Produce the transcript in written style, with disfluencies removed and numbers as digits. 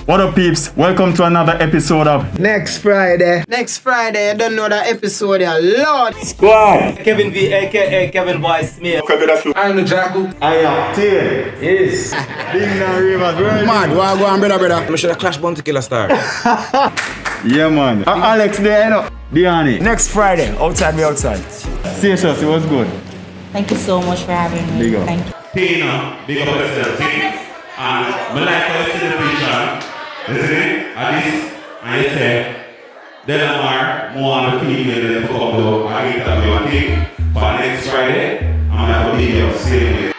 What up, peeps? Welcome to another episode of Next Friday. Next Friday, I don't know that episode here. Lord. Squad. Kevin V, aka Kevin Boy Smith. I'm the Jackal. I am Teino. Yes. Gleaner Evans. Man, what go on, brother? I'm sure the Clash Bounty Killer star. Yeah, man. Alex there, you know. Diani. Next Friday. Outside, we outside. Serious, it was good. Thank you so much for having me. Big up. Thank you. Teino, big up yourself, see? And I like how you see the picture. You see? Artiste, and you say, Delamar, more on the female than to come to a interview and thing. But next Friday, I'm going to have a video, same way.